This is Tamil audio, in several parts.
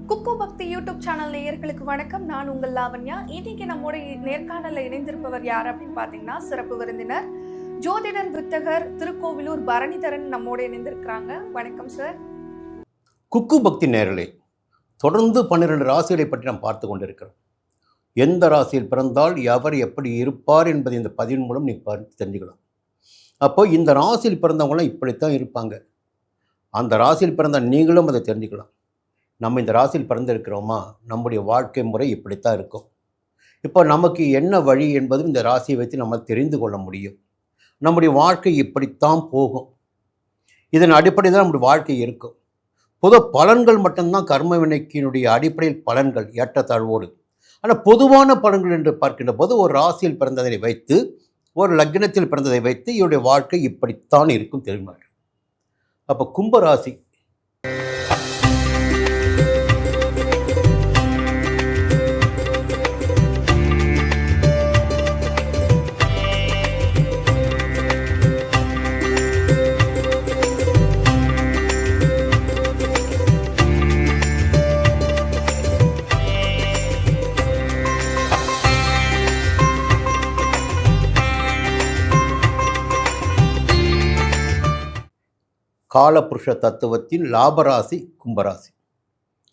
குக்கு பக்தி யூடியூப் சேனல் நேயர்களுக்கு வணக்கம். நான் உங்கள் லாவண்யா. இன்னைக்கு நம்மோட நேர்காணலில் இணைந்திருப்பவர் யார் அப்படின்னு பார்த்தீங்கன்னா, சிறப்பு விருந்தினர் ஜோதிடர் வித்தகர் திருக்கோவிலூர் பரணிதரன் நம்மோட இணைந்திருக்கிறாங்க. வணக்கம் சார். குக்கு பக்தி நேரலை தொடர்ந்து 12 ராசிகளை பற்றி நாம் பார்த்து கொண்டிருக்கிறோம். எந்த ராசியில் பிறந்தால் எவர் எப்படி இருப்பார் என்பதை இந்த பதிவின் மூலம் நீங்கள் பார்த்து தெரிஞ்சுக்கலாம். அப்போ இந்த ராசியில் பிறந்தவங்களாம் இப்படித்தான் இருப்பாங்க. அந்த ராசியில் பிறந்த நீங்களும் அதை தெரிஞ்சுக்கலாம். நம்ம இந்த ராசியில் பிறந்திருக்கிறோமா, நம்முடைய வாழ்க்கை முறை இப்படித்தான் இருக்கும். இப்போ நமக்கு என்ன வழி என்பதும் இந்த ராசியை வைத்து நம்ம தெரிந்து கொள்ள முடியும். நம்முடைய வாழ்க்கை இப்படித்தான் போகும். இதன் அடிப்படையில் தான் நம்முடைய வாழ்க்கை இருக்கும். பொது பலன்கள் மட்டும்தான் கர்ம வினைக்கினுடைய அடிப்படையில் பலன்கள் ஏற்றத்தாழ்வோடு. ஆனால் பொதுவான பலன்கள் என்று பார்க்கின்ற போது ஒரு ராசியில் பிறந்ததை வைத்து, ஒரு லக்னத்தில் பிறந்ததை வைத்து இவருடைய வாழ்க்கை இப்படித்தான் இருக்கும் தெரியுமா. அப்போ கும்பராசி காலபுருஷ தத்துவத்தின் லாபராசி கும்பராசி.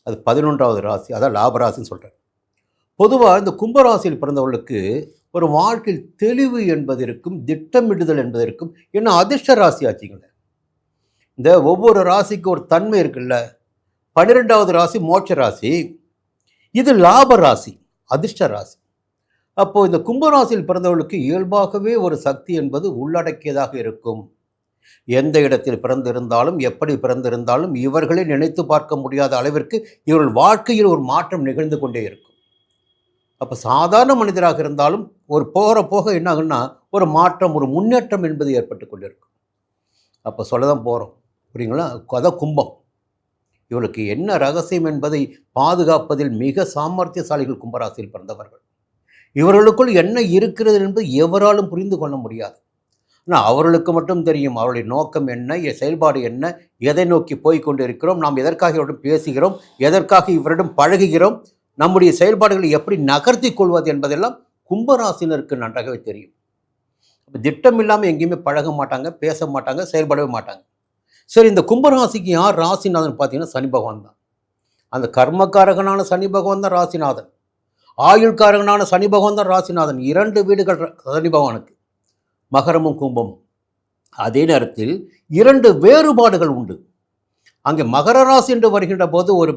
அது 11வது ராசி, அதான் லாபராசின்னு சொல்கிறேன். பொதுவாக இந்த கும்பராசியில் பிறந்தவர்களுக்கு ஒரு வாழ்க்கையில் தெளிவு என்பது இருக்கும், திட்டமிடுதல் என்பது இருக்கும். ஏன்னா அதிர்ஷ்ட ராசி ஆச்சுங்கள. இந்த ஒவ்வொரு ராசிக்கும் ஒரு தன்மை இருக்குல்ல. 12வது ராசி மோட்ச ராசி, இது லாப ராசி, அதிர்ஷ்ட ராசி. அப்போது இந்த கும்பராசியில் பிறந்தவர்களுக்கு இயல்பாகவே ஒரு சக்தி என்பது உள்ளடக்கியதாக இருக்கும். எந்த இடத்தில் பிறந்திருந்தாலும் எப்படி பிறந்திருந்தாலும் இவர்களே நினைத்து பார்க்க முடியாத அளவிற்கு இவர்கள் வாழ்க்கையில் ஒரு மாற்றம் நிகழ்ந்து கொண்டே இருக்கும். அப்போ சாதாரண மனிதராக இருந்தாலும் ஒரு போக என்ன ஆகுன்னா ஒரு மாற்றம், ஒரு முன்னேற்றம் என்பது ஏற்பட்டு கொண்டிருக்கும். அப்போ சொல்ல தான் போகிறோம், புரியுங்களா. அதான் கும்பம். இவளுக்கு என்ன ரகசியம் என்பதை பாதுகாப்பதில் மிக சாமர்த்தியசாலிகள் கும்பராசியில் பிறந்தவர்கள். இவர்களுக்குள் என்ன இருக்கிறது என்பது எவராலும் புரிந்து கொள்ள முடியாது. ஆனால் அவர்களுக்கு மட்டும் தெரியும் அவருடைய நோக்கம் என்ன, செயல்பாடு என்ன, எதை நோக்கி போய்கொண்டு இருக்கிறோம், நாம் எதற்காக இவரிடம் பேசுகிறோம், எதற்காக இவரிடம் பழகுகிறோம், நம்முடைய செயல்பாடுகளை எப்படி நகர்த்தி கொள்வது என்பதெல்லாம் கும்பராசினருக்கு நன்றாகவே தெரியும். திட்டம் இல்லாமல் எங்கேயுமே பழக மாட்டாங்க, பேச மாட்டாங்க, செயல்படவே மாட்டாங்க. சரி, இந்த கும்பராசிக்கு யார் ராசிநாதன் பார்த்தீங்கன்னா சனி பகவான் தான். அந்த கர்மக்காரகனான சனி பகவான் தான் ராசிநாதன். ஆயுள்காரகனான சனி பகவான் தான் ராசிநாதன். 2 வீடுகள் சனி பகவானுக்கு, மகரமும் கும்பமும். அதே நேரத்தில் 2 வேறுபாடுகள் உண்டு. அங்கே மகர ராசி என்று வருகின்ற போது ஒரு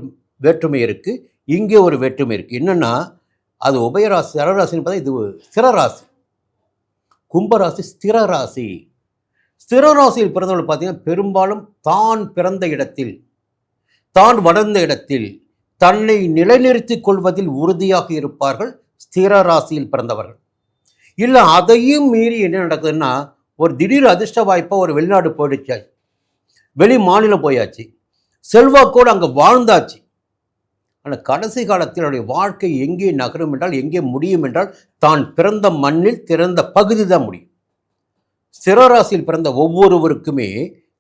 வேற்றுமை இருக்குது, இங்கே ஒரு வேற்றுமை இருக்குது. என்னென்னா அது உபயராசி, சரராசின்னு பார்த்தா இது ஸ்திரராசி. கும்பராசி ஸ்திரராசி. ஸ்திரராசியில் பிறந்தவர்கள் பார்த்தீங்கன்னா பெரும்பாலும் தான் பிறந்த இடத்தில், தான் வளர்ந்த இடத்தில் தன்னை நிலைநிறுத்திக் கொள்வதில் உறுதியாக இருப்பார்கள் ஸ்திரராசியில் பிறந்தவர்கள். இல்லை அதையும் மீறி என்ன நடக்குதுன்னா ஒரு திடீர் அதிர்ஷ்ட வாய்ப்பாக ஒரு வெளிநாடு போயிடுச்சு, வெளி மாநிலம் போயாச்சு, செல்வாக்கோடு அங்கே வாழ்ந்தாச்சு. ஆனால் கடைசி காலத்தில் அவருடைய வாழ்க்கை எங்கே நகரும் என்றால், எங்கே முடியும் என்றால் தான் பிறந்த மண்ணில் திறந்த பகுதி தான் முடியும். ஸ்திரராசியில் பிறந்த ஒவ்வொருவருக்குமே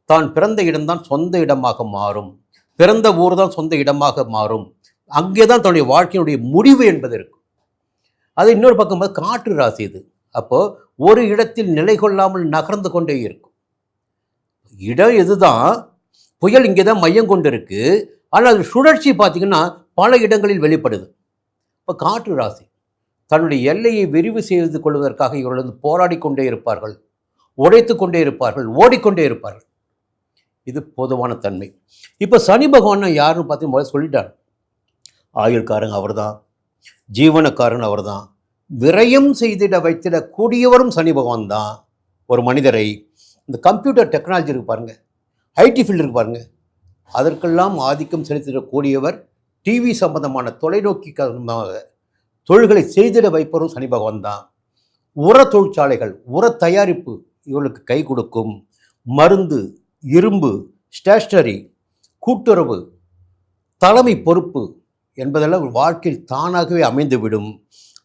தான் பிறந்த இடம்தான் சொந்த இடமாக மாறும், பிறந்த ஊர் தான் சொந்த இடமாக மாறும். அங்கே தான் தன்னுடைய வாழ்க்கையினுடைய முடிவு என்பது இருக்கும். அது இன்னொரு பக்கம் காற்று ராசி இது. அப்போது ஒரு இடத்தில் நிலை கொள்ளாமல் நகர்ந்து கொண்டே இருக்கும். இடம் இதுதான், புயல் இங்கே தான் மையம் கொண்டு இருக்கு. ஆனால் அது சுழற்சி பார்த்திங்கன்னா பல இடங்களில் வெளிப்படுது. இப்போ காற்று ராசி தன்னுடைய எல்லையை விரிவு செய்து கொள்வதற்காக இவர்கள் போராடி கொண்டே இருப்பார்கள், உடைத்து கொண்டே இருப்பார்கள், ஓடிக்கொண்டே இருப்பார்கள். இது பொதுவான தன்மை. இப்போ சனி பகவான் யாருன்னு பார்த்தீங்கன்னா சொல்லிட்டார். ஆயுள்காரங்க அவர் தான், ஜீவனக்காரன் அவர் தான், விரயம் செய்திட வைத்திடக்கூடியவரும் சனி பகவான் தான். ஒரு மனிதரை இந்த கம்ப்யூட்டர் டெக்னாலஜி இருக்கு பாருங்கள், ஐடி ஃபீல்டு இருக்கு பாருங்கள், அதற்கெல்லாம் ஆதிக்கம் செலுத்திடக்கூடியவர், டிவி சம்பந்தமான தொலைநோக்கி தொழில்களை செய்திட வைப்பவரும் சனி பகவான் தான். உர தொழிற்சாலைகள், உர தயாரிப்பு இவர்களுக்கு கை கொடுக்கும். மருந்து, இரும்பு, ஸ்டேஷ்னரி, கூட்டுறவு, தலைமை பொறுப்பு என்பதெல்லாம் வாழ்க்கையில் தானாகவே அமைந்துவிடும்.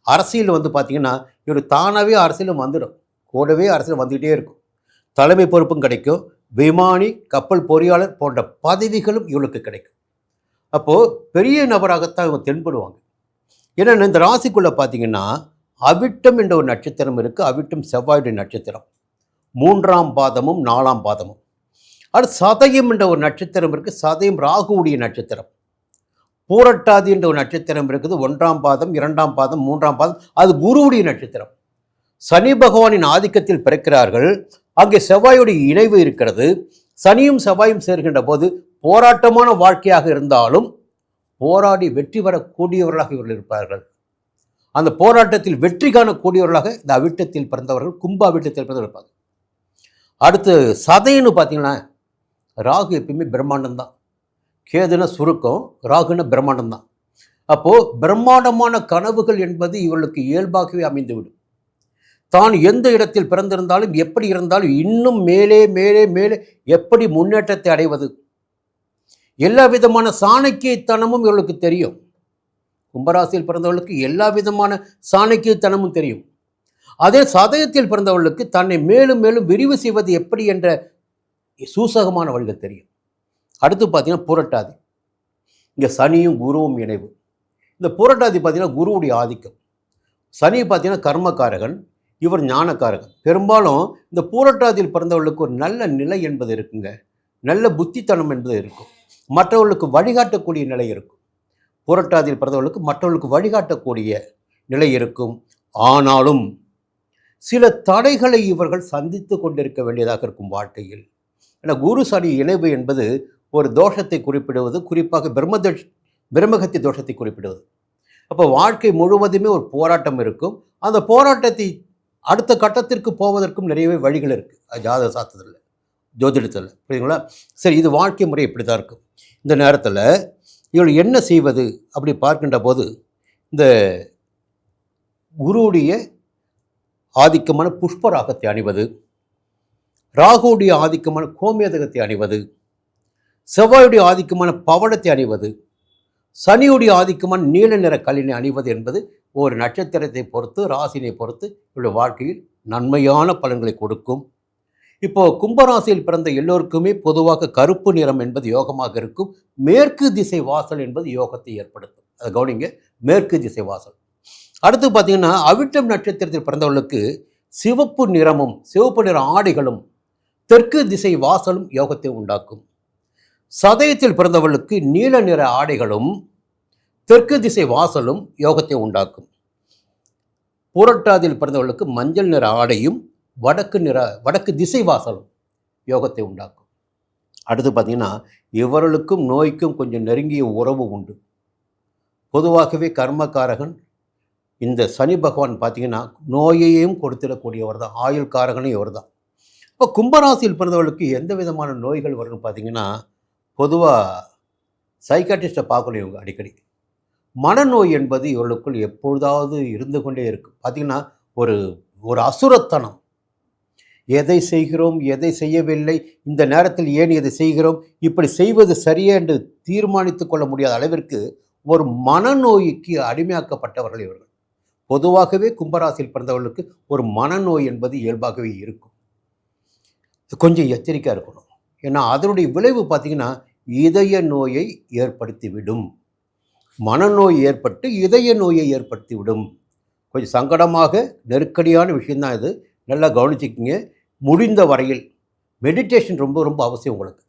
அரசியல் பார்த்திங்கன்னா இவர் தானாகவே அரசியலும் வந்துடும், கூடவே அரசியல் வந்துக்கிட்டே இருக்கும். தலைமை பொறுப்பும் கிடைக்கும், விமானி, கப்பல் பொறியாளர் போன்ற பதவிகளும் இவளுக்கு கிடைக்கும். அப்போது பெரிய நபராகத்தான் இவங்க தென்படுவாங்க. ஏன்னா இந்த ராசிக்குள்ளே பார்த்தீங்கன்னா அவிட்டம் என்ற ஒரு நட்சத்திரம் இருக்குது. அவிட்டம் செவ்வாயுடைய நட்சத்திரம், 3ஆம் பாதமும் 4ஆம் பாதமும். அடுத்து சதயம் என்ற ஒரு நட்சத்திரம் இருக்குது. சதயம் ராகுவுடைய நட்சத்திரம். பூரட்டாதி என்ற ஒரு நட்சத்திரம் இருக்குது. 1ஆம் பாதம், 2ஆம் பாதம், 3ஆம் பாதம். அது குருவுடைய நட்சத்திரம். சனி பகவானின் ஆதிக்கத்தில் பிறக்கிறார்கள். அங்கே செவ்வாயுடைய இணைவு இருக்கிறது. சனியும் செவ்வாயும் சேர்கின்ற போது போராட்டமான வாழ்க்கையாக இருந்தாலும் போராடி வெற்றி பெறக்கூடியவர்களாக இவர்கள் இருப்பார்கள். அந்த போராட்டத்தில் வெற்றி காணக்கூடியவர்களாக இந்த அவிட்டத்தில் பிறந்தவர்கள், கும்ப அவிட்டத்தில் பிறந்தவர்கள் இருப்பாங்க. அடுத்து சதைன்னு பார்த்தீங்கன்னா ராகு எப்பயுமே பிரம்மாண்டம் தான். கேதுன சுருக்கம், ராகுன பிரம்மாண்டம் தான். அப்போது பிரம்மாண்டமான கனவுகள் என்பது இவர்களுக்கு இயல்பாகவே அமைந்துவிடும். தான் எந்த இடத்தில் பிறந்திருந்தாலும் எப்படி இருந்தாலும் இன்னும் மேலே மேலே மேலே எப்படி முன்னேற்றத்தை அடைவது, எல்லா விதமான சாணக்கியத்தனமும் இவர்களுக்கு தெரியும். கும்பராசியில் பிறந்தவர்களுக்கு எல்லா விதமான சாணக்கியத்தனமும் தெரியும். அதே சதயத்தில் பிறந்தவர்களுக்கு தன்னை மேலும் மேலும் விரிவு செய்வது எப்படி என்ற சூசகமான வழிகள் தெரியும். அடுத்து பார்த்தீங்கன்னா புரட்டாதி. இங்கே சனியும் குருவும் இணைவு. இந்த புரட்டாதி பார்த்தீங்கன்னா குருவுடைய ஆதிக்கம். சனி பார்த்தீங்கன்னா கர்மக்காரகன், இவர் ஞானக்காரகன். பெரும்பாலும் இந்த பூரட்டாதியில் பிறந்தவர்களுக்கு ஒரு நல்ல நிலை என்பது இருக்குங்க. நல்ல புத்தித்தனம் என்பது இருக்கும். மற்றவர்களுக்கு வழிகாட்டக்கூடிய நிலை இருக்கும். புரட்டாதியில் பிறந்தவர்களுக்கு மற்றவர்களுக்கு வழிகாட்டக்கூடிய நிலை இருக்கும். ஆனாலும் சில தடைகளை இவர்கள் சந்தித்து கொண்டிருக்க வேண்டியதாக இருக்கும் வாழ்க்கையில். ஏன்னா குரு சனி இணைவு என்பது ஒரு தோஷத்தை குறிப்பிடுவது, குறிப்பாக பிரம்மகத்தி தோஷத்தை குறிப்பிடுவது. அப்போ வாழ்க்கை முழுவதுமே ஒரு போராட்டம் இருக்கும். அந்த போராட்டத்தை அடுத்த கட்டத்திற்கு போவதற்கும் நிறையவே வழிகள் இருக்குது ஜாதக சாஸ்திரத்தில், ஜோதிடத்தில். புரியுதுங்களா? சரி, இது வாழ்க்கை முறை இப்படி தான் இருக்கும். இந்த நேரத்தில் இவர்கள் என்ன செய்வது அப்படி பார்க்கின்ற போது இந்த குருவுடைய ஆதிக்கமான புஷ்பராகத்தை அணிவது, ராகுவுடைய ஆதிக்கமான கோமேதகத்தை அணிவது, செவ்வாயுடைய ஆதிக்கமான பவளத்தை அணிவது, சனியுடைய ஆதிக்கமான நீல நிற கல்லினை அணிவது என்பது ஒரு நட்சத்திரத்தை பொறுத்து, ராசினை பொறுத்து இவருடைய வாழ்க்கையில் நன்மையான பலன்களை கொடுக்கும். இப்போ கும்பராசியில் பிறந்த எல்லோருக்குமே பொதுவாக கருப்பு நிறம் என்பது யோகமாக இருக்கும். மேற்கு திசை வாசல் என்பது யோகத்தை ஏற்படுத்தும். அதை கவனிங்க, மேற்கு திசை வாசல். அடுத்து பார்த்தீங்கன்னா அவிட்டம் நட்சத்திரத்தில் பிறந்தவர்களுக்கு சிவப்பு நிறமும் சிவப்பு நிற ஆடைகளும் தெற்கு திசை வாசலும் யோகத்தை உண்டாக்கும். சதயத்தில் பிறந்தவர்களுக்கு நீல நிற ஆடைகளும் தெற்கு திசை வாசலும் யோகத்தை உண்டாக்கும். புரட்டாதியில் பிறந்தவர்களுக்கு மஞ்சள் நிற ஆடையும் வடக்கு திசை வாசலும் யோகத்தை உண்டாக்கும். அடுத்து பார்த்தீங்கன்னா இவர்களுக்கும் நோய்க்கும் கொஞ்சம் நெருங்கிய உறவு உண்டு. பொதுவாகவே கர்மக்காரகன் இந்த சனி பகவான் பார்த்தீங்கன்னா நோயையும் கொடுத்திடக்கூடியவர் தான், ஆயுள் காரகனும் இவர் தான். இப்போ கும்பராசியில் பிறந்தவர்களுக்கு எந்த விதமான நோய்கள் வரும்னு பார்த்தீங்கன்னா பொதுவாக சைக்காட்டிஸ்ட்டை பார்க்கணும் இவங்க அடிக்கடி. மனநோய் என்பது இவர்களுக்குள் எப்பொழுதாவது இருந்து கொண்டே இருக்கும். பார்த்திங்கன்னா ஒரு ஒரு அசுரத்தனம், எதை செய்கிறோம் எதை செய்யவில்லை, இந்த நேரத்தில் ஏன் இதை செய்கிறோம், இப்படி செய்வது சரியே என்று தீர்மானித்து கொள்ள முடியாத அளவிற்கு ஒரு மனநோய்க்கு அடிமையாக்கப்பட்டவர்கள் இவர்கள். பொதுவாகவே கும்பராசியில் பிறந்தவர்களுக்கு ஒரு மனநோய் என்பது இயல்பாகவே இருக்கும். கொஞ்சம் எச்சரிக்கையாக இருக்கணும். ஏன்னா அதனுடைய விளைவு பார்த்திங்கன்னா இதய நோயை ஏற்படுத்திவிடும். மனநோய் ஏற்பட்டு இதய நோயை ஏற்படுத்திவிடும். கொஞ்சம் சங்கடமாக நெருக்கடியான விஷயந்தான் இது. நல்லா கவனிச்சிக்கிங்க. முடிந்த வரையில் மெடிடேஷன் ரொம்ப ரொம்ப அவசியம் உங்களுக்கு.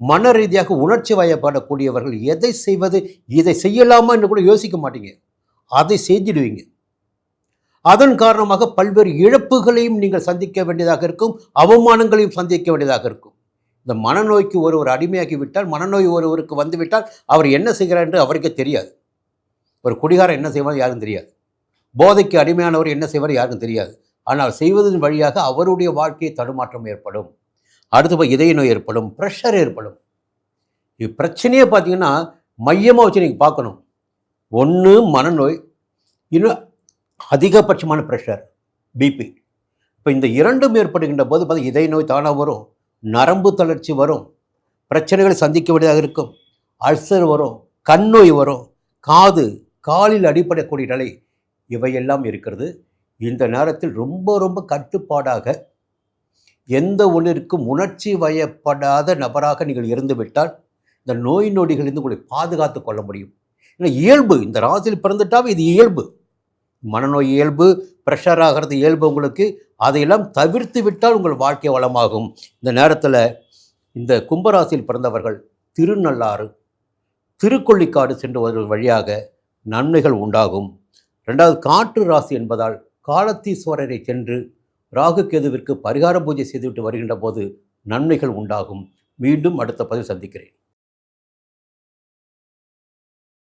மன ரீதியாக உணர்ச்சி வயப்படக்கூடியவர்கள் எதை செய்வது, இதை செய்யலாமா என்று கூட யோசிக்க மாட்டீங்க, அதை செஞ்சிடுவீங்க. அதன் காரணமாக பல்வேறு இழப்புகளையும் நீங்கள் சந்திக்க வேண்டியதாக இருக்கும், அவமானங்களையும் சந்திக்க வேண்டியதாக இருக்கும். இந்த மனநோய்க்கு ஒருவர் அடிமையாகி விட்டால், மனநோய் ஒருவருக்கு வந்துவிட்டால் அவர் என்ன செய்கிறார் என்று அவருக்கே தெரியாது. ஒரு குடிகாரன் என்ன செய்வார் யாருக்கும் தெரியாது. போதைக்கு அடிமையானவர் என்ன செய்வார் யாருக்கும் தெரியாது. ஆனால் செய்வதன் வழியாக அவருடைய வாழ்க்கையை தடுமாற்றம் ஏற்படும். அடுத்து இதய நோய் ஏற்படும், ப்ரெஷர் ஏற்படும். இது பிரச்சனையே பார்த்தீங்கன்னா மையமாக வச்சு நீங்கள் பார்க்கணும். ஒன்று மனநோய், இன்னும் அதிகபட்சமான ப்ரெஷர், பிபி. இப்போ இந்த இரண்டும் ஏற்படுகின்ற போது பார்த்தா இதய நோய் தானாக வரும், நரம்பு தளர்ச்சி வரும், பிரச்சனைகளை சந்திக்க வேண்டியதாக இருக்கும், அல்சர் வரும், கண் நோய் வரும், காலில் அடிப்படக்கூடிய நிலை, இவையெல்லாம் இருக்கிறது. இந்த நேரத்தில் ரொம்ப ரொம்ப கட்டுப்பாடாக எந்த ஒன்றிற்கும் உணர்ச்சி வயப்படாத நபராக நீங்கள் இருந்துவிட்டால் இந்த நோய் நொடிகளிலிருந்து உங்களை பாதுகாத்து கொள்ள முடியும். ஏன்னா இயல்பு, இந்த ராசியில் பிறந்துட்டாவே இது இயல்பு. மனநோய் இயல்பு, ப்ரெஷர் ஆகிறது இயல்பு உங்களுக்கு. அதையெல்லாம் தவிர்த்து விட்டால் உங்கள் வாழ்க்கை வளமாகும். இந்த நேரத்தில் இந்த கும்பராசியில் பிறந்தவர்கள் திருநள்ளாறு, திருக்கொள்ளிக்காடு சென்று வருவதன் வழியாக நன்மைகள் உண்டாகும். ரெண்டாவது, காற்று ராசி என்பதால் காலத்தீஸ்வரரை சென்று ராகு கேதுவிற்கு பரிகார பூஜை செய்துவிட்டு வருகின்ற போது நன்மைகள் உண்டாகும். மீண்டும் அடுத்த பதிவு சந்திக்கிறேன்.